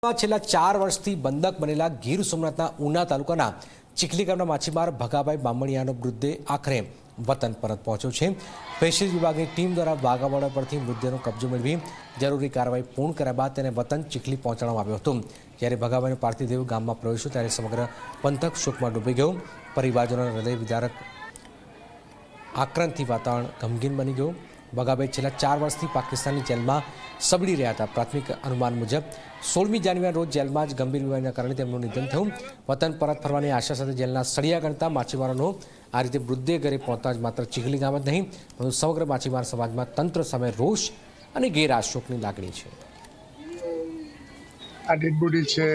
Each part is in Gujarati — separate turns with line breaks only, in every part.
છેલ્લા 4 વર્ષથી બંધક બનેલા ગીર સોમનાથના ઉના તાલુકાના ચીખલી ગામના માછીમાર ભગાભાઈ બામણિયાનો મૃતદેહ આખરે વતન પરત પહોંચ્યો છે। ફિશરીઝ વિભાગની ટીમ દ્વારા વાઘાવાડા પરથી મૃતદેહનો કબજો મેળવી જરૂરી કાર્યવાહી પૂર્ણ કર્યા બાદ તેને વતન ચીખલી પહોંચાડવામાં આવ્યો હતો। જ્યારે ભગાભાઈનો પાર્થિવ દેહ ગામમાં પ્રવેશ્યો ત્યારે સમગ્ર પંથક શોકમાં ડૂબી ગયો। પરિવારજનોના હૃદય વિદારક આક્રાંતથી વાતાવરણ ગમગીન બની ગયું। ભગાભાઈ છેલ્લા 4 વર્ષથી પાકિસ્તાનની જેલમાં સબડી રહ્યા હતા। પ્રાથમિક અનુમાન મુજબ 16મી જાન્યુઆરી રોજ જેલમાં જ ગંભીર બીમારીના કારણે તેમનું નિધન થયું। વતન પરત ફરવાની આશા સાથે જેલના સળિયા ગણતા માછીમારોનો આ રીતે મૃતદેહ ઘરે પહોંચતા જ માત્ર ચીખલી ગામ જ નહીં પરંતુ સમગ્ર માછીમાર સમાજમાં તંત્ર સામે રોષ અને ઘેરા શોકની લાગણી છે।
આ ડેડ બોડી છે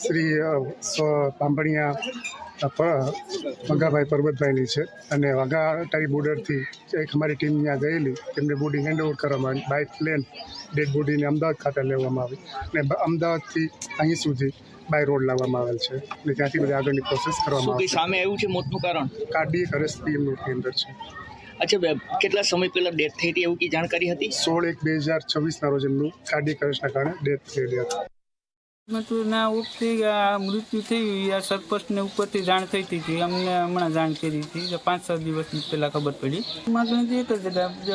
શ્રી બામણિયા ભગાભાઈ પરબતભાઈની છે અને વાઘાટારી બોર્ડરથી એક અમારી ટીમ ત્યાં ગયેલી તેમને બોડી હેન્ડઓવર કરવામાં આવી। બાય પ્લેન ડેડ બોડીને અમદાવાદ ખાતે લેવામાં આવી અને અમદાવાદથી અહીં સુધી બાય રોડ લાવવામાં આવેલ છે અને ત્યાંથી બધી આગળની પ્રોસેસ કરવામાં આવી।
સામે આવ્યું છે મોતનું કારણ
કાર્ડિયક અરેસ્ટ પીએમની અંદર છે।
અચ્છા, કેટલા સમય પહેલા ડેથ થઈ હતી એવું की જાણકારી હતી?
16/1/2024 રોજ એમનું કાર્ડિયક અરેસ્ટના કારણે ડેથ થયેલી હતી।
ના ઉપથી મૃત્યુ થયું યા સરપંચને ઉપરથી જાણ થઈ હતી, અમને હમણાં જાણ કરી હતી કે 5-7 દિવસ પહેલાં ખબર પડી। માગણી તો એક જ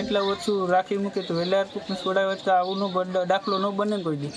એટલા ઓછું રાખી મૂકે તો વહેલા ટૂંકને છોડાવે તો આવું દાખલો ન બને કોઈ દી।